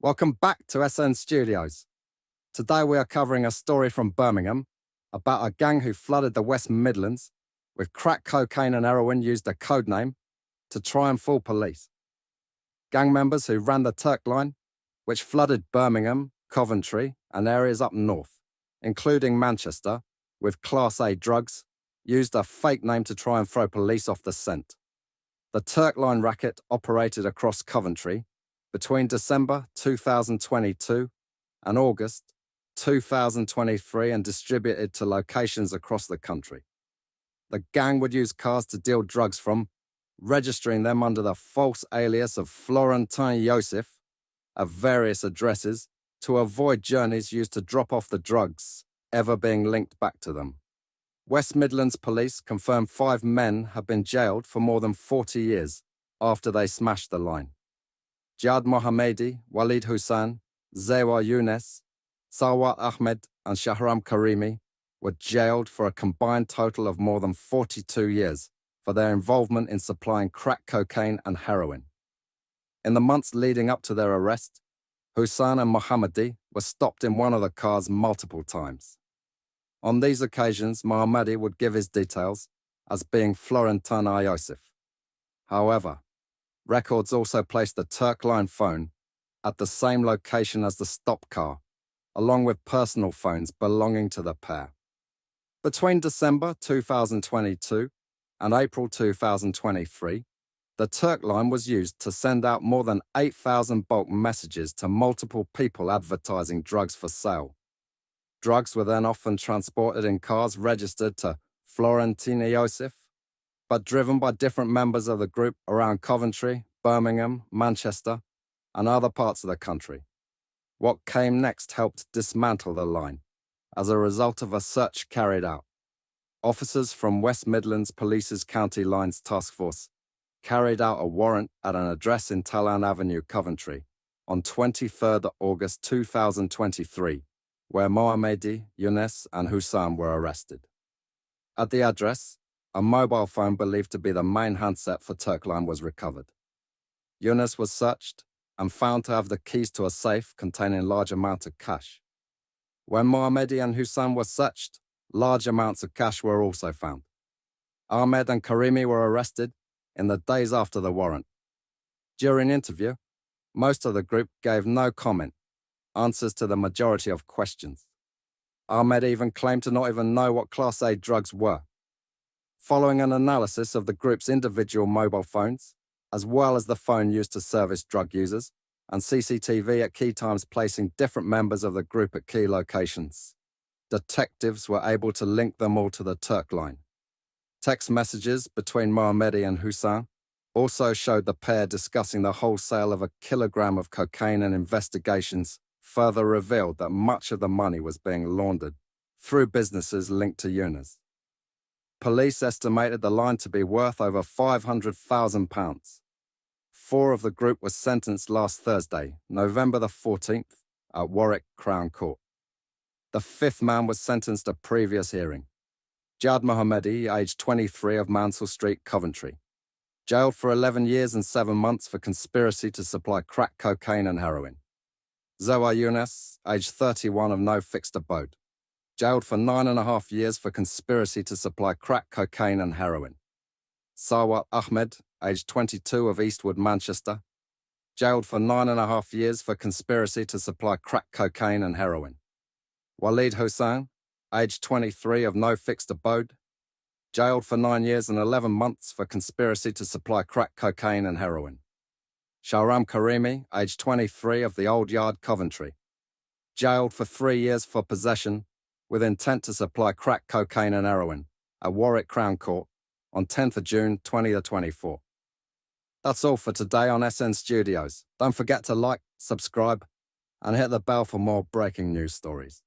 Welcome back to SN Studios. Today we are covering a story from Birmingham about a gang who flooded the West Midlands with crack cocaine and heroin used a code name to try and fool police. Gang members who ran the Turk line, which flooded Birmingham, Coventry and areas up north, including Manchester, with Class A drugs, used a fake name to try and throw police off the scent. The Turk line racket operated across Coventry between December 2022 and August 2023 and distributed to locations across the country. The gang would use cars to deal drugs from, registering them under the false alias of Florentin Yosef at various addresses to avoid journeys used to drop off the drugs ever being linked back to them. West Midlands Police confirmed 5 men have been jailed for more than 40 years after they smashed the line. Jad Mohammedi, Walid Hussain, Zewa Younes, Sawat Ahmed and Shahram Karimi were jailed for a combined total of more than 42 years for their involvement in supplying crack cocaine and heroin. In the months leading up to their arrest, Hussain and Mohammedi were stopped in one of the cars multiple times. On these occasions, Mohammedi would give his details as being Florentin Yosef. However, records also placed the Turk line phone at the same location as the stop car, along with personal phones belonging to the pair. Between December 2022 and April 2023, the Turk line was used to send out more than 8,000 bulk messages to multiple people advertising drugs for sale. Drugs were then often transported in cars registered to Florentin Yosef, but driven by different members of the group around Coventry, Birmingham, Manchester, and other parts of the country. What came next helped dismantle the line, as a result of a search carried out. Officers from West Midlands Police's County Lines Task Force carried out a warrant at an address in Talland Avenue, Coventry, on 23rd August 2023, where Mohammedi, Younes, and Hussain were arrested. At the address, a mobile phone believed to be the main handset for Turk line was recovered. Younes was searched and found to have the keys to a safe containing large amounts of cash. When Mohammedi and Hussain were searched, large amounts of cash were also found. Ahmed and Karimi were arrested in the days after the warrant. During interview, most of the group gave no comment, answers to the majority of questions. Ahmed even claimed to not even know what Class A drugs were. Following an analysis of the group's individual mobile phones, as well as the phone used to service drug users, and CCTV at key times placing different members of the group at key locations, detectives were able to link them all to the Turk line. Text messages between Mohammedi and Hussain also showed the pair discussing the wholesale of 1 kilogram of cocaine, and investigations further revealed that much of the money was being laundered through businesses linked to Younes. Police estimated the line to be worth over £500,000. 4 of the group were sentenced last Thursday, November the 14th, at Warwick Crown Court. The 5th man was sentenced at previous hearing. Jad Mohammedi, aged 23, of Mansell Street, Coventry. Jailed for 11 years and 7 months for conspiracy to supply crack cocaine and heroin. Zewa Younes, aged 31, of no fixed abode. Jailed for 9.5 years for conspiracy to supply crack cocaine and heroin. Sawat Ahmed, aged 22, of Eastwood, Manchester. Jailed for 9.5 years for conspiracy to supply crack cocaine and heroin. Walid Hussain, aged 23, of no fixed abode. Jailed for 9 years and 11 months for conspiracy to supply crack cocaine and heroin. Shahram Karimi, aged 23, of the Old Yard, Coventry. Jailed for 3 years for possession with intent to supply crack cocaine and heroin at Warwick Crown Court on 10th of June 2024. That's all for today on SN Studios. Don't forget to like, subscribe, and hit the bell for more breaking news stories.